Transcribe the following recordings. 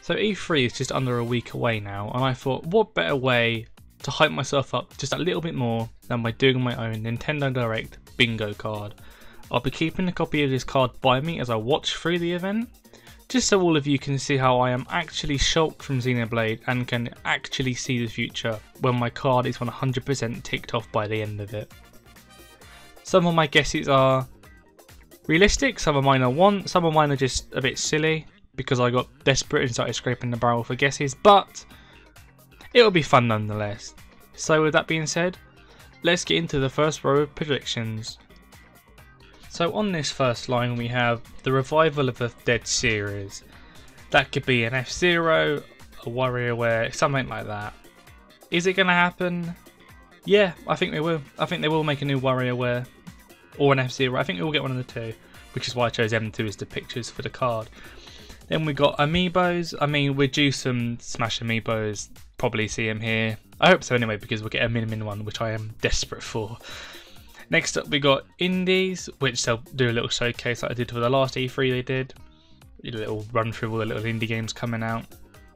So E3 is just under a week away now, and I thought what better way to hype myself up just a little bit more than by doing my own Nintendo Direct bingo card. I'll be keeping a copy of this card by me as I watch through the event, just so all of you can see how I am actually shulked from Xenoblade and can actually see the future when my card is 100% ticked off by the end of it. Some of my guesses are realistic, some of mine are some of mine are just a bit silly because I got desperate and started scraping the barrel for guesses, but it'll be fun nonetheless. So with that being said, let's get into the first row of predictions. So on this first line we have the revival of the Dead series. That could be an F-Zero, a WarioWare, something like that. Is it going to happen? Yeah, I think they will. I think they will make a new WarioWare or an F-Zero. I think we will get one of the two, which is why I chose M2 as the pictures for the card. Then we got Amiibos. I mean, we're due some Smash Amiibos. Probably see them here. I hope so anyway, because we'll get a Min one, which I am desperate for. Next up we got Indies, which they'll do a little showcase like I did for the last E3 they did. A little run through all the little indie games coming out,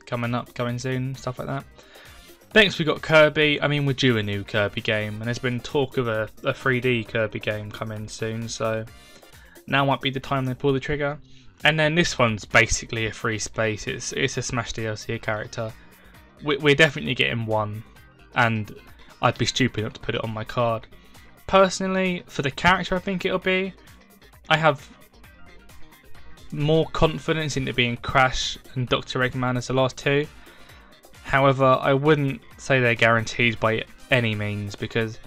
coming soon, stuff like that. Next we got Kirby. I mean, we're due a new Kirby game, and there's been talk of a 3D Kirby game coming soon, so now might be the time they pull the trigger. And then this one's basically a free space. It's a Smash DLC character. We're definitely getting one, and I'd be stupid not to put it on my card. Personally, for the character I think it'll be, I have more confidence in it being Crash and Dr. Eggman as the last two. However, I wouldn't say they're guaranteed by any means, because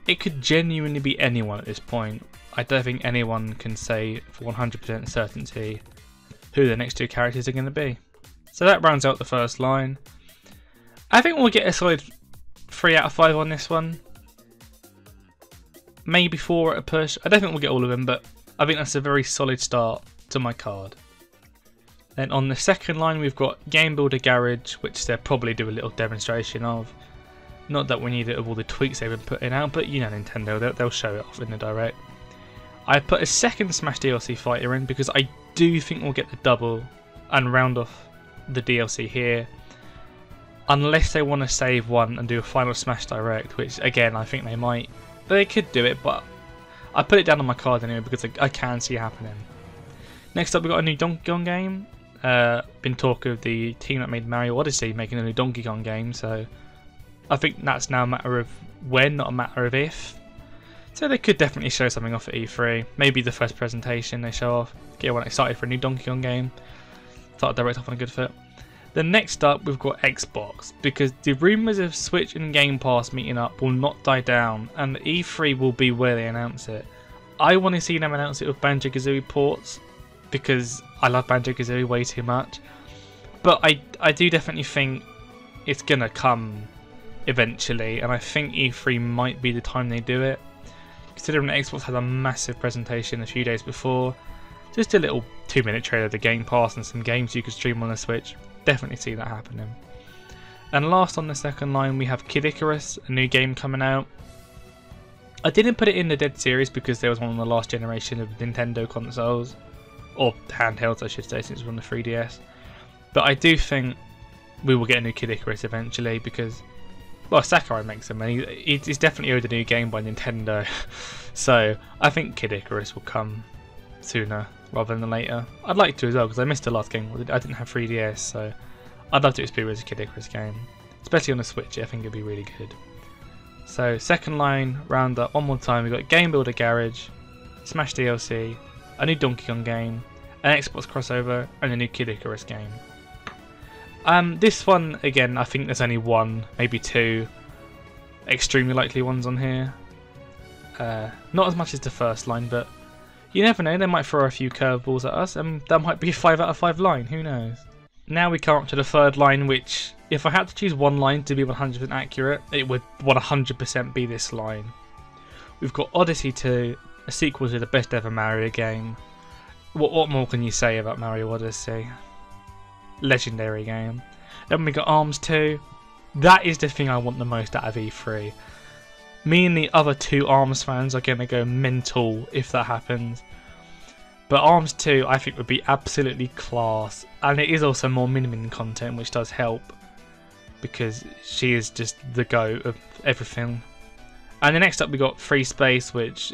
it could genuinely be anyone at this point. I don't think anyone can say for 100% certainty who the next two characters are going to be. So that rounds out the first line. I think we'll get a solid 3 out of 5 on this one. Maybe 4 at a push. I don't think we'll get all of them, but I think that's a very solid start to my card. Then on the second line we've got Game Builder Garage, which they'll probably do a little demonstration of. Not that we need it of all the tweaks they've been putting out, but you know Nintendo, they'll show it off in the Direct. I put a second Smash DLC fighter in because I do think we'll get the double and round off the DLC here. Unless they want to save one and do a final Smash Direct, which again I think they might. They could do it, but I put it down on my card anyway because I can see it happening. Next up we've got a new Donkey Kong game. Been talk of the team that made Mario Odyssey making a new Donkey Kong game, so I think that's now a matter of when, not a matter of if. So they could definitely show something off at E3. Maybe the first presentation they show off. Get everyone excited for a new Donkey Kong game. Start Direct off on a good foot. Then next up we've got Xbox, because the rumours of Switch and Game Pass meeting up will not die down, and E3 will be where they announce it. I want to see them announce it with Banjo-Kazooie ports, because I love Banjo-Kazooie way too much. But I do definitely think it's going to come eventually, and I think E3 might be the time they do it. Considering that Xbox had a massive presentation a few days before, just a little 2-minute trailer of the Game Pass and some games you could stream on the Switch. Definitely see that happening. And last on the second line we have Kid Icarus, a new game coming out. I didn't put it in the Dead series because there was one on the last generation of Nintendo consoles, or handhelds I should say, since it was on the 3DS. But I do think we will get a new Kid Icarus eventually because, well, Sakurai makes them and he's definitely owed a new game by Nintendo. So I think Kid Icarus will come sooner rather than later. I'd like to as well because I missed the last game. I didn't have 3DS, so I'd love to experience a Kid Icarus game, especially on the Switch. I think it'd be really good. So second line round up one more time. We've got Game Builder Garage, Smash DLC, a new Donkey Kong game, an Xbox crossover, and a new Kid Icarus game. This one again, I think there's only one, maybe two extremely likely ones on here. Not as much as the first line, but you never know, they might throw a few curveballs at us, and that might be a 5 out of 5 line, who knows. Now we come up to the third line, which, if I had to choose one line to be 100% accurate, it would 100% be this line. We've got Odyssey 2, a sequel to the best ever Mario game. What more can you say about Mario Odyssey? Legendary game. Then we got ARMS 2. That is the thing I want the most out of E3. Me and the other two ARMS fans are going to go mental if that happens. But ARMS 2 I think would be absolutely class, and it is also more Min content, which does help because she is just the go of everything. And the next up we got Free Space, which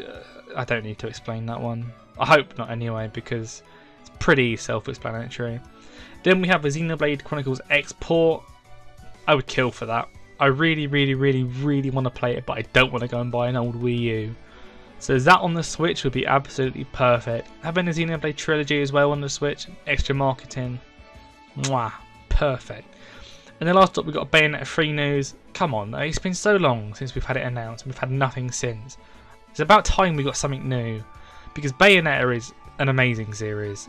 I don't need to explain that one. I hope not anyway, because it's pretty self-explanatory. Then we have the Xenoblade Chronicles Export. I would kill for that. I really want to play it, but I don't want to go and buy an old Wii U. So that on the Switch would be absolutely perfect. Having a Xenoblade Trilogy as well on the Switch, extra marketing, mwah, perfect. And then last up we got Bayonetta 3 news. Come on, it's been so long since we've had it announced and we've had nothing since. It's about time we got something new, because Bayonetta is an amazing series,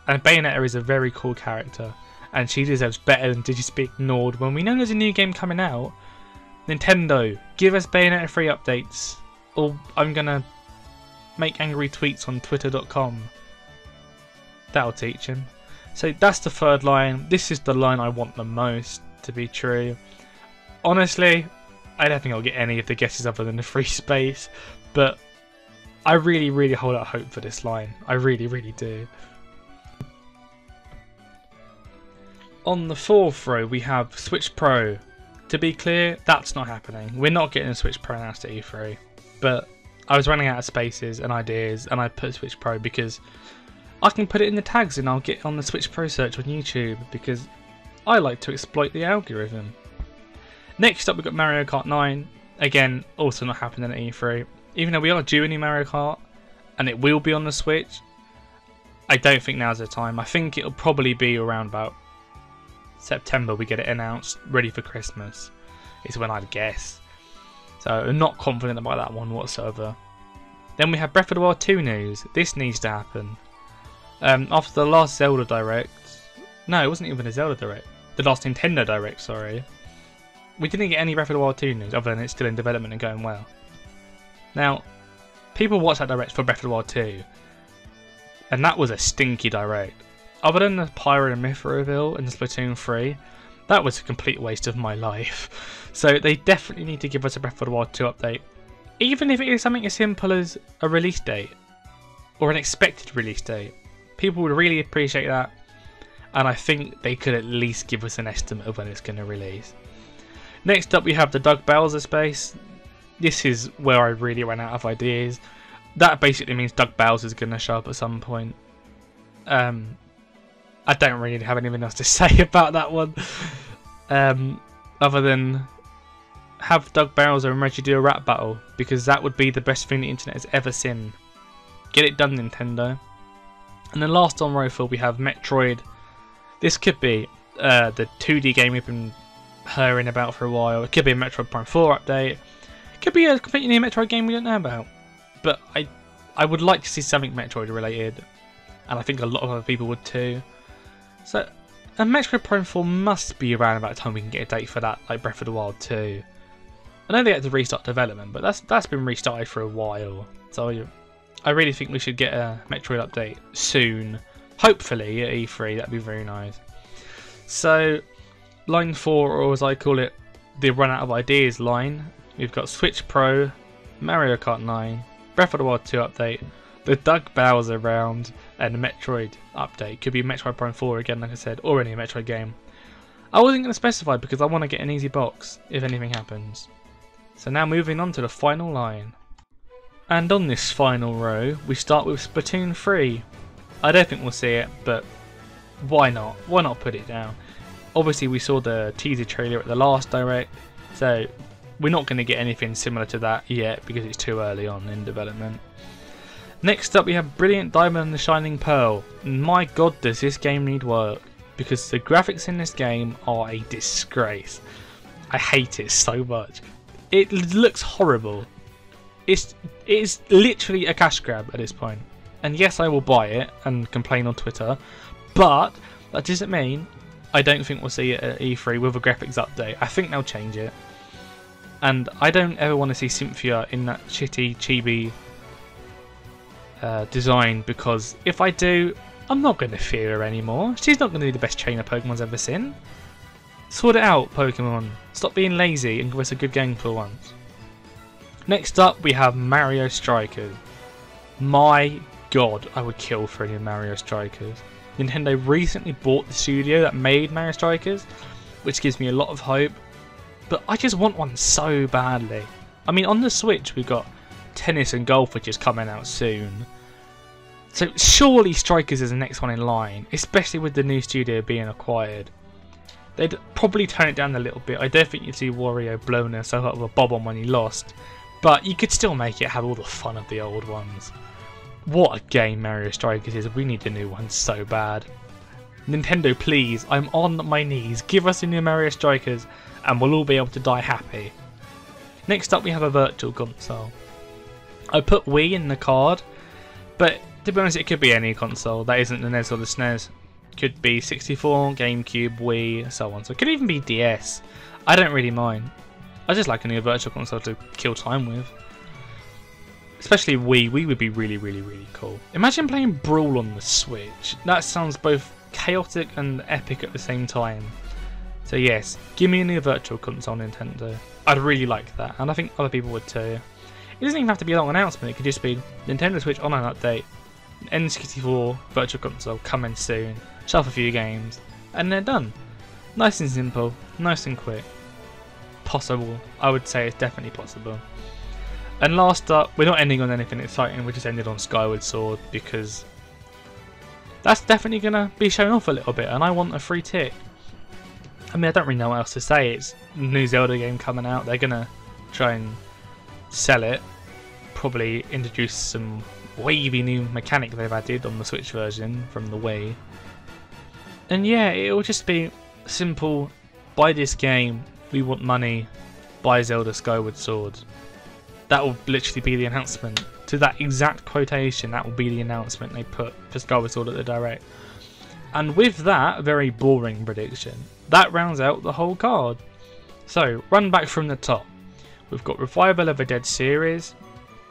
and Bayonetta is a very cool character, and she deserves better than to just be ignored when we know there's a new game coming out. Nintendo, give us Bayonetta 3 updates, or I'm gonna make angry tweets on twitter.com. That'll teach him. So that's the third line. This is the line I want the most to be true. Honestly, I don't think I'll get any of the guesses other than the Free Space, but I really hold out hope for this line. I really do. On the fourth row we have Switch Pro. To be clear, that's not happening. We're not getting a Switch Pro announced at E3, but I was running out of spaces and ideas, and I put Switch Pro because I can put it in the tags and I'll get on the Switch Pro search on YouTube, because I like to exploit the algorithm. Next up we've got Mario Kart 9. Again, also not happening at E3. Even though we are due a new Mario Kart, and it will be on the Switch, I don't think now's the time. I think it'll probably be around about September we get it announced, ready for Christmas, is when I'd guess. So I'm not confident about that one whatsoever. Then we have Breath of the Wild 2 news. This needs to happen. After the last Zelda Direct, no, it wasn't even a Zelda Direct, the last Nintendo Direct, sorry, we didn't get any Breath of the Wild 2 news other than it's still in development and going well. Now, people watch that Direct for Breath of the Wild 2, and that was a stinky Direct. Other than the Pyro and Myth reveal and Splatoon 3, that was a complete waste of my life. So they definitely need to give us a Breath of the Wild 2 update, even if it is something as simple as a release date, or an expected release date. People would really appreciate that, and I think they could at least give us an estimate of when it's going to release. Next up we have the Doug Bowser space. This is where I really ran out of ideas. That basically means Doug Bowser's going to show up at some point. I don't really have anything else to say about that one. Other than have Doug Bowser and Reggie do a rap battle, because that would be the best thing the internet has ever seen. Get it done, Nintendo. And then last on row 4 we have Metroid. This could be the 2D game we've been hearing about for a while. It could be a Metroid Prime 4 update. It could be a completely new Metroid game we don't know about. But I would like to see something Metroid related, and I think a lot of other people would too. So a Metroid Prime 4 must be around about the time we can get a date for that, like Breath of the Wild 2. I know they had to restart development, but that's been restarted for a while. So I really think we should get a Metroid update soon. Hopefully at E3, that'd be very nice. So line 4, or as I call it, the run out of ideas line. We've got Switch Pro, Mario Kart 9, Breath of the Wild 2 update, the Doug Bowser round, and the Metroid update. Could be Metroid Prime 4 again, like I said, or any Metroid game. I wasn't going to specify because I want to get an easy box if anything happens. So now moving on to the final line. And on this final row, we start with Splatoon 3. I don't think we'll see it, but why not? Why not put it down? Obviously we saw the teaser trailer at the last Direct, so we're not going to get anything similar to that yet because it's too early on in development. Next up we have Brilliant Diamond and the Shining Pearl. My god, does this game need work, because the graphics in this game are a disgrace. I hate it so much. It looks horrible. It's literally a cash grab at this point. And yes, I will buy it and complain on Twitter, but that doesn't mean I don't think we'll see it at E3 with a graphics update. I think they'll change it. And I don't ever want to see Cynthia in that shitty chibi design, because if I do, I'm not going to fear her anymore. She's not going to be the best trainer Pokemon's ever seen. Sort it out, Pokemon. Stop being lazy and give us a good game for once. Next up we have Mario Strikers. My god, I would kill for any Mario Strikers. Nintendo recently bought the studio that made Mario Strikers, which gives me a lot of hope, but I just want one so badly. I mean, on the Switch we've got Tennis and Golf, which is coming out soon, so surely Strikers is the next one in line, especially with the new studio being acquired. They'd probably tone it down a little bit. I don't think you'd see Wario blowing himself up with a bob-omb when he lost, but you could still make it have all the fun of the old ones. What a game Mario Strikers is. We need a new one so bad. Nintendo, please, I'm on my knees. Give us a new Mario Strikers and we'll all be able to die happy. Next up we have a virtual console. I put Wii in the card, but to be honest it could be any console that isn't the NES or the SNES. Could be 64, GameCube, Wii, so on. So it could even be DS. I don't really mind. I just like a new virtual console to kill time with. Especially Wii. Wii would be really, really, really cool. Imagine playing Brawl on the Switch. That sounds both chaotic and epic at the same time. So yes, give me a new virtual console, Nintendo. I'd really like that, and I think other people would too. It doesn't even have to be a long announcement. It could just be Nintendo Switch on an update, N64 virtual console coming soon, shelf a few games, and they're done. Nice and simple, nice and quick. Possible. I would say it's definitely possible. And last up, we're not ending on anything exciting, we just ended on Skyward Sword because that's definitely going to be shown off a little bit and I want a free tick. I mean, I don't really know what else to say. It's a new Zelda game coming out. They're going to try and sell it. Probably introduce some wavy new mechanic they've added on the Switch version from the Wii. And yeah, it'll just be simple. Buy this game. We want money. Buy Zelda Skyward Sword. That will literally be the announcement. To that exact quotation, that will be the announcement they put for Skyward Sword at the Direct. And with that very boring prediction, that rounds out the whole card. So, run back from the top. We've got Revival of a Dead series,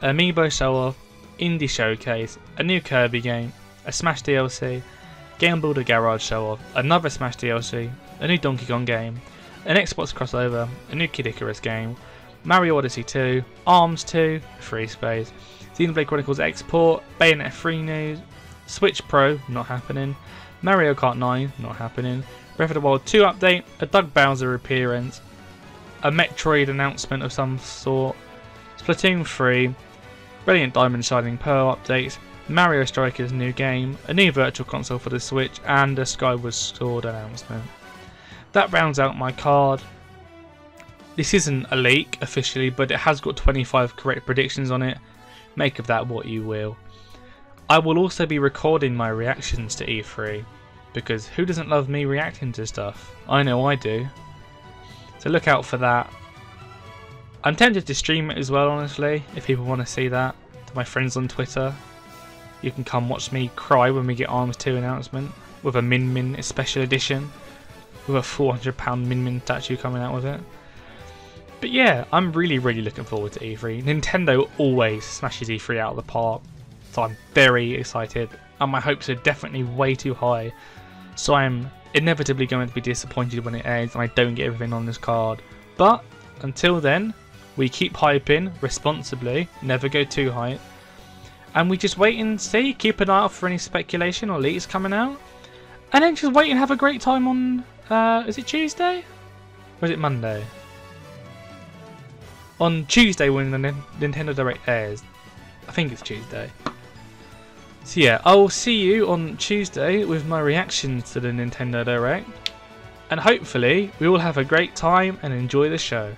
Amiibo Show Off, Indie Showcase, a new Kirby game, a Smash DLC, Game Builder Garage Show Off, another Smash DLC, a new Donkey Kong game, an Xbox crossover, a new Kid Icarus game, Mario Odyssey 2, ARMS 2, Free Space, Xenoblade Chronicles Export, Bayonetta 3 news, Switch Pro, not happening, Mario Kart 9, not happening, Breath of the Wild 2 update, a Doug Bowser appearance, a Metroid announcement of some sort, Splatoon 3, Brilliant Diamond Shining Pearl updates, Mario Strikers new game, a new virtual console for the Switch, and a Skyward Sword announcement. That rounds out my card. This isn't a leak officially, but it has got 25 correct predictions on it. Make of that what you will. I will also be recording my reactions to E3, because who doesn't love me reacting to stuff? I know I do. So look out for that. I'm tempted to stream it as well, honestly, if people want to see that. To my friends on Twitter, you can come watch me cry when we get ARMS 2 announcement, with a Min Min special edition, with a £400 Min Min statue coming out with it. But yeah, I'm really looking forward to E3. Nintendo always smashes E3 out of the park, so I'm very excited, and my hopes are definitely way too high, so I'm inevitably going to be disappointed when it ends and I don't get everything on this card. But until then, we keep hyping responsibly, never go too high, and we just wait and see, keep an eye out for any speculation or leaks coming out, and then just wait and have a great time on, is it Tuesday? Or is it Monday? On Tuesday when the Nintendo Direct airs. I think it's Tuesday. So yeah, I will see you on Tuesday with my reactions to the Nintendo Direct. And hopefully we will have a great time and enjoy the show.